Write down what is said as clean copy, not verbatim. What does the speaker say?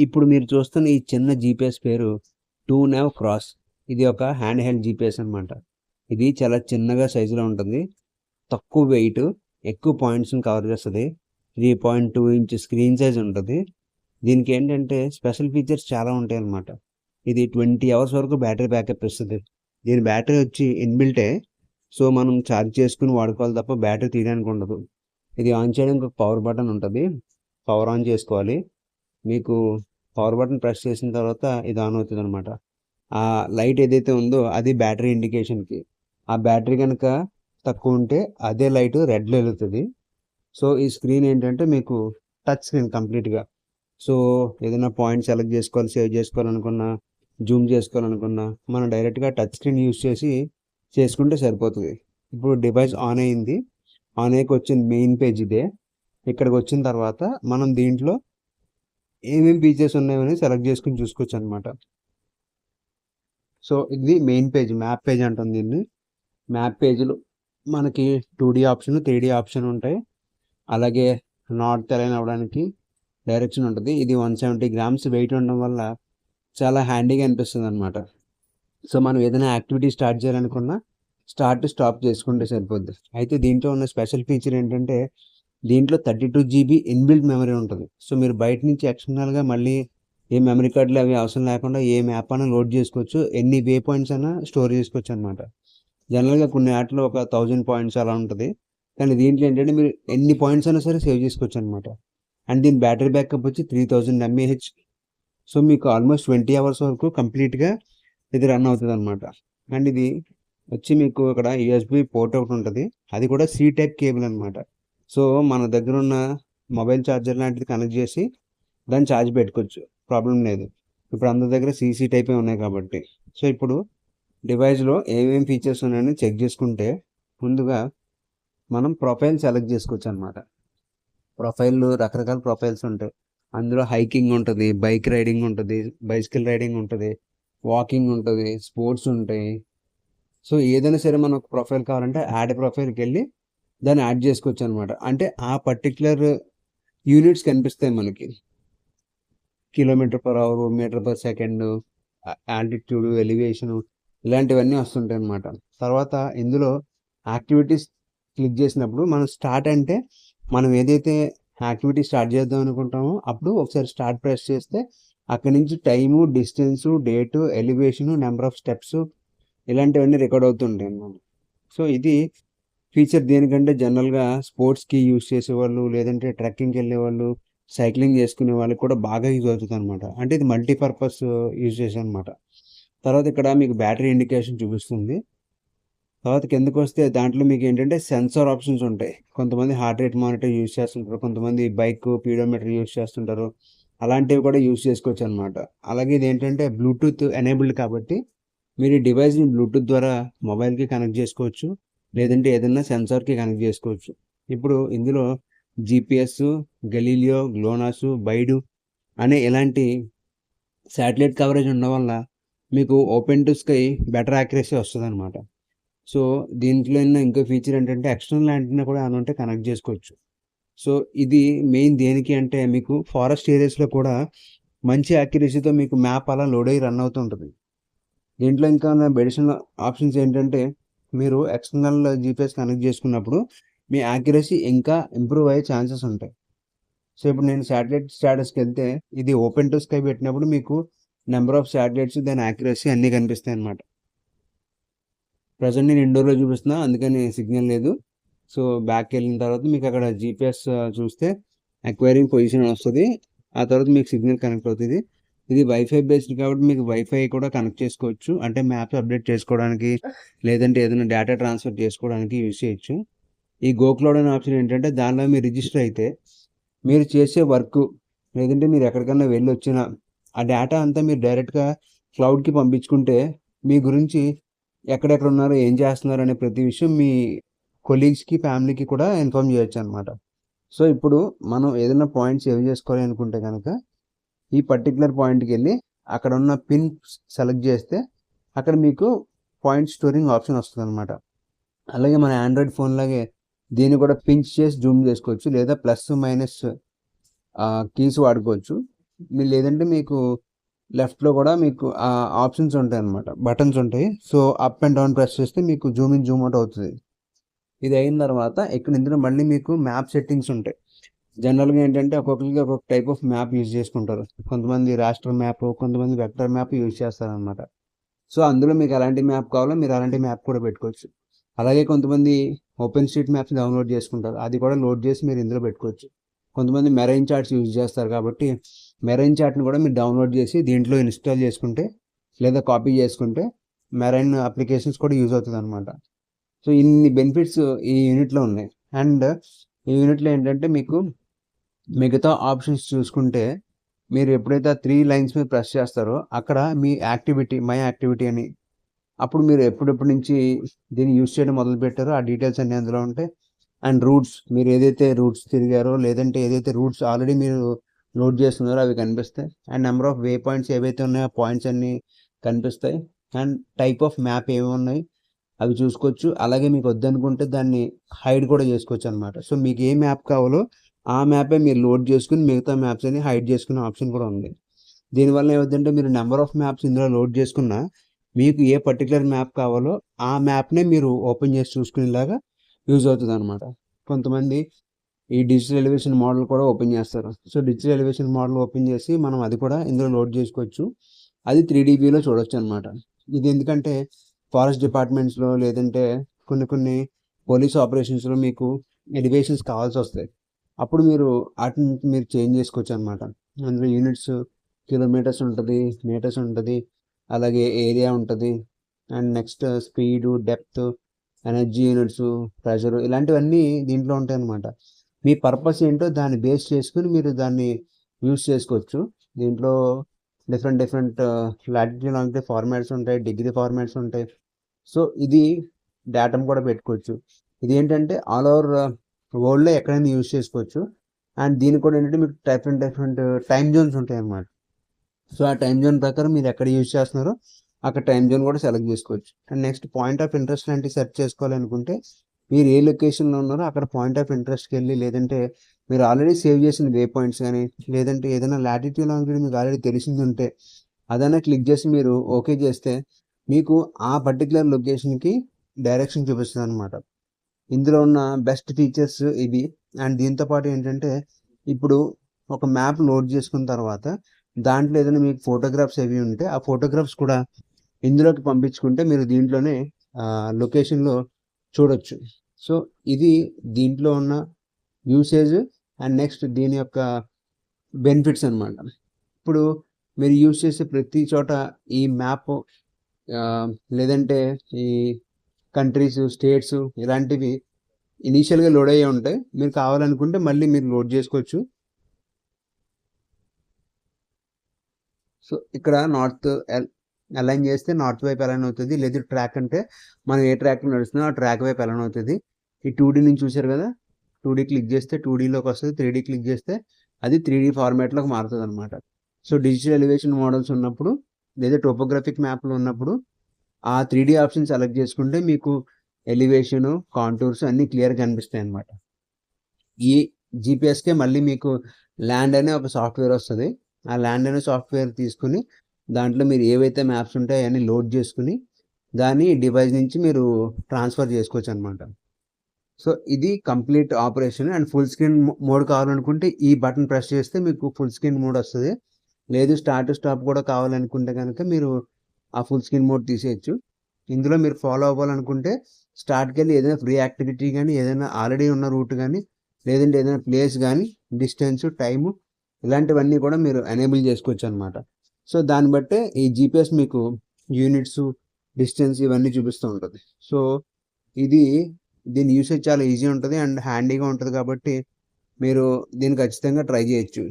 ఇప్పుడు మీరు చూస్తున్న ఈ చిన్న జీపీఎస్ పేరు టూనావ్ క్రాస్. ఇది ఒక హ్యాండ్ హెల్డ్ జీపీఎస్ అనమాట. ఇది చాలా చిన్నగా సైజులో ఉంటుంది, తక్కువ వెయిట్, ఎక్కువ పాయింట్స్ని కవర్ చేస్తుంది. 3.2 ఇంచ్ స్క్రీన్ సైజ్ ఉంటుంది. దీనికి ఏంటంటే స్పెషల్ ఫీచర్స్ చాలా ఉంటాయి అన్నమాట. ఇది 20 అవర్స్ వరకు బ్యాటరీ బ్యాకప్ ఇస్తుంది. దీని బ్యాటరీ వచ్చి ఇన్బిల్టే, సో మనం ఛార్జ్ చేసుకుని వాడుకోవాలి తప్ప బ్యాటరీ తీయడానికి ఉండదు. ఇది ఆన్ చేయడానికి ఒక పవర్ బటన్ ఉంటుంది, పవర్ ఆన్ చేసుకోవాలి. మీకు పవర్ బటన్ ప్రెస్ చేసిన తర్వాత ఇది ఆన్ అవుతుంది అనమాట. ఆ లైట్ ఏదైతే ఉందో అది బ్యాటరీ ఇండికేషన్కి. ఆ బ్యాటరీ కనుక తక్కువ ఉంటే అదే లైట్ రెడ్లో వెలుగుతుంది. సో ఈ స్క్రీన్ ఏంటంటే మీకు టచ్ స్క్రీన్ కంప్లీట్గా. సో ఏదైనా పాయింట్ సెలెక్ట్ చేసుకోవాలి, సేవ్ చేసుకోవాలనుకున్నా, జూమ్ చేసుకోవాలనుకున్నా మనం డైరెక్ట్గా టచ్ స్క్రీన్ యూస్ చేసి చేసుకుంటే సరిపోతుంది. ఇప్పుడు డివైస్ ఆన్ అయింది. ఆన్ అయ్యకి వచ్చిన మెయిన్ పేజ్ ఇదే. ఇక్కడికి వచ్చిన తర్వాత మనం దీంట్లో ఏమేమి ఫీచర్స్ ఉన్నాయని సెలెక్ట్ చేసుకుని చూసుకోవచ్చు అనమాట. సో ఇది మెయిన్ పేజ్, మ్యాప్ పేజ్ అంటుంది దీన్ని. మ్యాప్ పేజ్లో మనకి 2D ఆప్షన్, 3D ఆప్షన్ ఉంటాయి. అలాగే నార్త్ అలైన్ అవ్వడానికి డైరెక్షన్ ఉంటుంది. ఇది 170 గ్రామ్స్ వెయిట్ ఉండడం వల్ల చాలా హ్యాండీగా అనిపిస్తుంది అనమాట. సో మనం ఏదైనా యాక్టివిటీ స్టార్ట్ చేయాలనుకున్నా స్టార్ట్ స్టాప్ చేసుకుంటే సరిపోద్ది. అయితే దీంట్లో ఉన్న స్పెషల్ ఫీచర్ ఏంటంటే దీంట్లో 32 GB ఇన్బిల్ట్ మెమరీ ఉంటుంది. సో మీరు బయట నుంచి ఎక్స్టర్నల్గా మళ్ళీ ఏ మెమరీ కార్డులు అవి అవసరం లేకుండా ఏ మ్యాప్ అయినా లోడ్ చేసుకోవచ్చు, ఎన్ని వే పాయింట్స్ అయినా స్టోర్ చేసుకోవచ్చు అనమాట. జనరల్గా కొన్ని యాప్లో ఒక 1000 పాయింట్స్ అలా ఉంటుంది, కానీ దీంట్లో ఏంటంటే మీరు ఎన్ని పాయింట్స్ అయినా సరే సేవ్ చేసుకోవచ్చు అనమాట. అండ్ దీని బ్యాటరీ బ్యాకప్ వచ్చి 3000 mAh. సో మీకు ఆల్మోస్ట్ 20 అవర్స్ వరకు కంప్లీట్గా ఇది రన్ అవుతుంది అనమాట. అండ్ ఇది వచ్చి మీకు ఇక్కడ USB పోర్ట్ ఒకటి ఉంటుంది, అది కూడా C టైప్ కేబుల్ అనమాట. సో మన దగ్గర ఉన్న మొబైల్ ఛార్జర్ లాంటిది కనెక్ట్ చేసి దాన్ని ఛార్జ్ పెట్టుకోవచ్చు, ప్రాబ్లం లేదు. ఇప్పుడు అందరి దగ్గర CC టైపే ఉన్నాయి కాబట్టి. సో ఇప్పుడు డివైస్లో ఏమేమి ఫీచర్స్ ఉన్నాయని చెక్ చేసుకుంటే ముందుగా మనం ప్రొఫైల్ సెలెక్ట్ చేసుకోవచ్చు అనమాట. ప్రొఫైల్ రకరకాల ప్రొఫైల్స్ ఉంటాయి. అందులో హైకింగ్ ఉంటుంది, బైక్ రైడింగ్ ఉంటుంది, బైసికల్ రైడింగ్ ఉంటుంది, వాకింగ్ ఉంటుంది, స్పోర్ట్స్ ఉంటాయి. సో ఏదైనా సరే మనకు ప్రొఫైల్ కావాలంటే యాడ్ ప్రొఫైల్కి వెళ్ళి దాన్ని యాడ్ చేసుకోవచ్చు అనమాట. అంటే ఆ పర్టిక్యులర్ యూనిట్స్ కనిపిస్తాయి మనకి, km/h, m/s, ఆల్టిట్యూడ్, ఎలివేషను, ఇలాంటివన్నీ వస్తుంటాయి అన్నమాట. తర్వాత ఇందులో యాక్టివిటీస్ క్లిక్ చేసినప్పుడు మనం స్టార్ట్ అంటే మనం ఏదైతే యాక్టివిటీ స్టార్ట్ చేద్దాం అనుకుంటామో అప్పుడు ఒకసారి స్టార్ట్ ప్రెస్ చేస్తే అక్కడి నుంచి time, distance, date, elevation, number of steps ఇలాంటివన్నీ రికార్డ్ అవుతుంటాయి అన్నమాట. సో ఇది ఫీచర్ దేనికంటే జనరల్గా స్పోర్ట్స్కి యూజ్ చేసేవాళ్ళు, లేదంటే ట్రెక్కింగ్కి వెళ్ళేవాళ్ళు, సైక్లింగ్ చేసుకునే వాళ్ళకి కూడా బాగా యూజ్ అవుతుంది అనమాట. అంటే ఇది మల్టీపర్పస్ యూజ్ చేసే అనమాట. తర్వాత ఇక్కడ మీకు బ్యాటరీ ఇండికేషన్ చూపిస్తుంది. తర్వాత కిందకు వస్తే దాంట్లో మీకు ఏంటంటే సెన్సార్ ఆప్షన్స్ ఉంటాయి. కొంతమంది హార్ట్ రేట్ మానిటర్ యూజ్ చేస్తుంటారు, కొంతమంది బైక్ పీడోమీటర్ యూజ్ చేస్తుంటారు. అలాంటివి కూడా యూజ్ చేసుకోవచ్చు అనమాట. అలాగే ఇది ఏంటంటే బ్లూటూత్ ఎనేబుల్డ్ కాబట్టి మీరు ఈ డివైస్ని బ్లూటూత్ ద్వారా మొబైల్కి కనెక్ట్ చేసుకోవచ్చు, లేదంటే ఏదైనా సెన్సార్కి కనెక్ట్ చేసుకోవచ్చు. ఇప్పుడు ఇందులో GPS, గలీలియో, గ్లోనాస్, బైడు అనే ఇలాంటి శాటిలైట్ కవరేజ్ ఉండడం వల్ల మీకు open to sky better accuracy వస్తుంది అనమాట. సో దీంట్లో ఉన్న ఇంకో ఫీచర్ ఏంటంటే ఎక్స్టర్నల్ యాంటెన్నా కూడా ఏమైనా ఉంటే కనెక్ట్ చేసుకోవచ్చు. సో ఇది మెయిన్ దేనికి అంటే మీకు ఫారెస్ట్ ఏరియాస్లో కూడా మంచి యాక్యురసీతో మీకు మ్యాప్ అలా లోడ్ అయ్యి రన్ అవుతూ ఉంటుంది. దీంట్లో ఇంకా అడిషనల్ ఆప్షన్స్ ఏంటంటే మీరు ఎక్స్టర్నల్ GPS కనెక్ట్ చేసుకున్నప్పుడు మీ యాక్యురసీ ఇంకా ఇంప్రూవ్ అయ్యే ఛాన్సెస్ ఉంటాయి. సో ఇప్పుడు నేను శాటిలైట్ స్టాటస్కి వెళ్తే ఇది ఓపెన్ టు స్కై పెట్టినప్పుడు మీకు నెంబర్ ఆఫ్ శాటిలైట్స్, దాని యాక్యురసీ అన్నీ కనిపిస్తాయి అన్నమాట. ప్రజెంట్ నేను ఇండోర్లో చూపిస్తున్నా, అందుకని సిగ్నల్ లేదు. సో బ్యాక్ వెళ్ళిన తర్వాత మీకు అక్కడ GPS చూస్తే అక్వైరింగ్ పొజిషన్ వస్తుంది. ఆ తర్వాత మీకు సిగ్నల్ కనెక్ట్ అవుతుంది. ఇది వైఫై బేస్డ్ కాబట్టి మీకు వైఫై కూడా కనెక్ట్ చేసుకోవచ్చు, అంటే మ్యాప్స్ అప్డేట్ చేసుకోవడానికి, లేదంటే ఏదైనా డేటా ట్రాన్స్ఫర్ చేసుకోవడానికి యూజ్ చేయొచ్చు. ఈ గోక్లౌడ్ అనే ఆప్షన్ ఏంటంటే దానిలో మీరు రిజిస్టర్ అయితే మీరు చేసే వర్క్, లేదంటే మీరు ఎక్కడికన్నా వెళ్ళి వచ్చిన ఆ డేటా అంతా మీరు డైరెక్ట్గా క్లౌడ్కి పంపించుకుంటే మీ గురించి ఎక్కడెక్కడ ఉన్నారో, ఏం చేస్తున్నారు అనే ప్రతి విషయం మీ కొలీగ్స్కి, ఫ్యామిలీకి కూడా ఇన్ఫార్మ్ చేయొచ్చు అనమాట. సో ఇప్పుడు మనం ఏదైనా పాయింట్ సేవ్ చేసుకోవాలి అనుకుంటే కనుక ఈ పర్టికులర్ పాయింట్కి వెళ్ళి అక్కడ ఉన్న పిన్ సెలెక్ట్ చేస్తే అక్కడ మీకు పాయింట్ స్టోరింగ్ ఆప్షన్ వస్తుంది అనమాట. అలాగే మన ఆండ్రాయిడ్ ఫోన్ లాగే దీన్ని కూడా పించ్ చేసి జూమ్ చేసుకోవచ్చు, లేదా ప్లస్ మైనస్ కీస్ వాడుకోవచ్చు. మీరు లేదంటే మీకు లెఫ్ట్‌లో కూడా మీకు ఆప్షన్స్ ఉంటాయన్నమాట. బటన్స్ ఉంటాయి. So, up and down press చేస్తే మీకు జూమ్ ఇన్, జూమ్ అవుట్ అవుతది. ఇది అయిన తర్వాత ఇక్కడ ఇందులో మళ్ళీ మీకు మ్యాప్ సెట్టింగ్స్ ఉంటాయి. జనరల్‌గా ఏంటంటే ఒక్కొక్కరికి ఒక్కొక్క టైప్ ఆఫ్ మ్యాప్ యూజ్ చేసుకుంటారు. కొంతమంది రాస్టర్ మ్యాప్, కొంతమంది వెక్టర్ మ్యాప్ యూజ్ చేస్తారనమాట. సో, అందులో మీకు ఎలాంటి మ్యాప్ కావాలో మీరు అలాంటి మ్యాప్ కూడా పెట్టుకోవచ్చు. అలాగే కొంతమంది ఓపెన్ స్ట్రీట్ మ్యాప్స్ డౌన్లోడ్ చేసుకుంటారు. అది కూడా లోడ్ చేసి మీరు ఇందులో పెట్టుకోవచ్చు. కొంతమంది మెరైన్ చార్ట్స్ యూజ్ చేస్తారు కాబట్టి మెరైన్ చార్ట్‌ని కూడా మీరు డౌన్లోడ్ చేసి దీంట్లో ఇన్‌స్టాల్ చేసుకుంటే లేదా కాపీ చేసుకుంటే మెరైన్ అప్లికేషన్స్ కూడా యూజ్ అవుతదనమాట. సో, ఇన్ని బెనిఫిట్స్ ఈ యూనిట్‌లో ఉన్నాయి. అండ్ ఈ యూనిట్‌లో ఏంటంటే మీకు మిగతా ఆప్షన్స్ చూసుకుంటే మీరు ఎప్పుడైతే ఆ 3 లైన్స్ మీద ప్రెస్ చేస్తారో అక్కడ మీ యాక్టివిటీ, మై యాక్టివిటీ అని అప్పుడు మీరు ఎప్పుడెప్పటి నుంచి దీన్ని యూజ్ చేయడం మొదలుపెట్టారో ఆ డీటెయిల్స్ అన్నీ అందులో ఉంటాయి. అండ్ రూట్స్ మీరు ఏదైతే రూట్స్ తిరిగారో లేదంటే ఏదైతే రూట్స్ ఆల్రెడీ మీరు లోడ్ చేస్తున్నారో అవి కనిపిస్తాయి. And number of way points ఏవైతే ఉన్నాయో ఆ పాయింట్స్ అన్నీ కనిపిస్తాయి. అండ్ టైప్ ఆఫ్ మ్యాప్ ఏమి ఉన్నాయి అవి చూసుకోవచ్చు. అలాగే మీకు వద్దనుకుంటే దాన్ని హైడ్ కూడా చేసుకోవచ్చు అనమాట. సో, మీకు ఏ మ్యాప్ కావాలో ఆ మ్యాపే మీరు లోడ్ చేసుకొని మిగతా మ్యాప్స్ అన్ని హైడ్ చేసుకునే ఆప్షన్ కూడా ఉంది. దీనివల్ల ఏమవుద్దంటే మీరు నెంబర్ ఆఫ్ మ్యాప్స్ ఇందులో లోడ్ చేసుకున్నా మీకు ఏ పర్టికులర్ మ్యాప్ కావాలో ఆ మ్యాప్‌నే మీరు ఓపెన్ చేసి చూసుకునేలాగా యూజ్ అవుతదనమాట. కొంతమంది ఈ డిజిటల్ ఎలివేషన్ మోడల్ కూడా ఓపెన్ చేస్తారు. So, digital elevation model open చేసి మనం అది కూడా ఇందులో లోడ్ చేసుకోవచ్చు. అది 3D వ్యూలో చూడొచ్చనమాట. ఇది ఎందుకంటే ఫారెస్ట్ డిపార్ట్మెంట్స్‌లో లేదంటే కొన్ని కొన్ని పోలీస్ ఆపరేషన్స్‌లో మీకు ఎలివేషన్స్ కావాల్సొస్తాయి. అప్పుడు మీరు ఆటిని మీరు చేంజ్ చేసుకోవచ్చనమాట. అందులో యూనిట్స్, కిలోమీటర్స్ ఉంటది, మీటర్స్ ఉంటది, అలాగే ఏరియా ఉంటది. And next speed, depth, energy units, pressure ఇలాంటివన్నీ దీంట్లో ఉంటాయనమాట. మీ పర్పస్ ఏంటో దాన్ని బేస్ చేసుకొని మీరు దాన్ని యూజ్ చేసుకోవచ్చు. దీంట్లో different different latitude, longitude formats ఉంటాయి, డిగ్రీ ఫార్మాట్స్ ఉంటాయి. సో, ఇది డేటాను కూడా పెట్టుకోవచ్చు. ఇదేంటంటే ఆల్ ఓవర్ వరల్డ్‌లో ఎక్కడైనా యూజ్ చేసుకోవచ్చు. అండ్ దీనికి కూడా ఏంటంటే మీకు డిఫరెంట్ డిఫరెంట్ టైమ్ జోన్స్ ఉంటాయన్నమాట. సో, ఆ టైమ్ జోన్ ప్రకారం మీరు ఎక్కడ యూజ్ చేస్తున్నారో అక్కడ టైమ్ జోన్ కూడా సెలెక్ట్ చేసుకోవచ్చు. And next point of interest లాంటివి సెర్చ్ చేసుకోవాలనుకుంటే మీరు ఏ లొకేషన్‌లో ఉన్నారో అక్కడ పాయింట్ ఆఫ్ ఇంట్రెస్ట్‌కెళ్ళి లేదంటే మీరు ఆల్రెడీ సేవ్ చేసిన వే పాయింట్స్ గాని లేదంటే ఏదైనా లాటిట్యూడ్, లాంగిట్యూడ్ మీకు ఆల్రెడీ తెలిసిందుంటే అదన్నా క్లిక్ చేసి మీరు ఓకే చేస్తే మీకు ఆ పర్టిక్యులర్ లొకేషన్‌కి డైరెక్షన్ చూపిస్తదనమాట. ఇందులో ఉన్న బెస్ట్ ఫీచర్స్ ఇవి. అండ్ దీంతో పాటు ఏంటంటే ఇప్పుడు ఒక మ్యాప్ లోడ్ చేసుకున్న తర్వాత దాంట్లో ఏదైనా మీకు ఫోటోగ్రాఫ్స్ అవి ఉంటే ఆ ఫోటోగ్రాఫ్స్ కూడా ఇందులోకి పంపించుకుంటే మీరు దీంట్లోనే లొకేషన్‌లో చూడొచ్చు. సో, ఇది దీంట్లో ఉన్న యూసేజ్ అండ్ నెక్స్ట్ దీని యొక్క బెనిఫిట్స్ అనమాట. ఇప్పుడు మీరు యూజ్ చేసే ప్రతి చోట ఈ మ్యాప్ లేదంటే ఈ కంట్రీస్, స్టేట్స్ ఇలాంటివి ఇనీషియల్‌గా లోడ్ అయ్యే ఉంటాయి. మీరు కావాలనుకుంటే మళ్ళీ మీరు లోడ్ చేసుకోవచ్చు. సో, ఇక్కడ నార్త్ అలైన్ చేస్తే నార్త్ వైపు అలైన్ అవుతది. లేదు ట్రాక్ అంటే మనం ఏ ట్రాక్‌లో నడుస్తున్నామో ఆ ట్రాక్ వైపు అలైన్ అవుతది. ఈ 2డీ నుంచి చూసారు కదా! 2డీ క్లిక్ చేస్తే 2డీలోకొస్తది. 3డీ క్లిక్ చేస్తే అది 3డీ ఫార్మాట్‌లోకి మారుతదనమాట. సో, డిజిటల్ ఎలివేషన్ మోడల్స్ ఉన్నప్పుడు లేదా టోపోగ్రాఫిక్ మ్యాప్‌లు ఉన్నప్పుడు ఆ 3డీ ఆప్షన్ సెలెక్ట్ చేసుకుంటే మీకు ఎలివేషను, కాంటూర్స్ అన్నీ క్లియర్‌గా కనిపిస్తాయన్నమాట. ఈ జీపీఎస్‌కే మళ్ళీ మీకు ల్యాండ్ అనే ఒక సాఫ్ట్‌వేర్ వస్తది. ఆ ల్యాండ్ అనే సాఫ్ట్‌వేర్ తీసుకొని దాంట్లో మీరు ఏవైతే మ్యాప్స్ ఉంటాయో అయన్నీ లోడ్ చేసుకొని దాన్ని డివైస్ నుంచి మీరు ట్రాన్స్‌ఫర్ చేసుకోవచ్చనమాట. సో, ఇది complete operation. And full screen mode కావాలనుకుంటే ఈ బటన్ ప్రెస్ చేస్తే మీకు ఫుల్ స్క్రీన్ మోడ్ వస్తది. లేదు స్టార్ట్ టు స్టాప్ కూడా కావాలనుకుంటే గనక మీరు ఆ ఫుల్ స్క్రీన్ మోడ్ తీసేయొచ్చు. ఇందులో మీరు ఫాలో అవ్వాలనుకుంటే స్టార్ట్‌కెళ్ళి ఏదైనా ఫ్రీ యాక్టివిటీ గాని, ఏదైనా ఆల్రెడీ ఉన్న రూట్ గాని, లేదంటే ఏదైనా ప్లేస్ గాని, డిస్టెన్స్, టైము ఇలాంటివన్నీ కూడా మీరు ఎనేబుల్ చేసుకోవచ్చనమాట. సో, దాన్ని బట్టే ఈ జీపీఎస్ మీకు యూనిట్సు, డిస్టెన్స్ ఇవన్నీ చూపిస్తూ ఉంటది. సో, ఇది దీని యూసేజ్ చాలా ఈజీ ఉంటది. అండ్ హ్యాండీగా ఉంటది కాబట్టి మీరు దీన్ని ఖచ్చితంగా ట్రై చేయొచ్చు.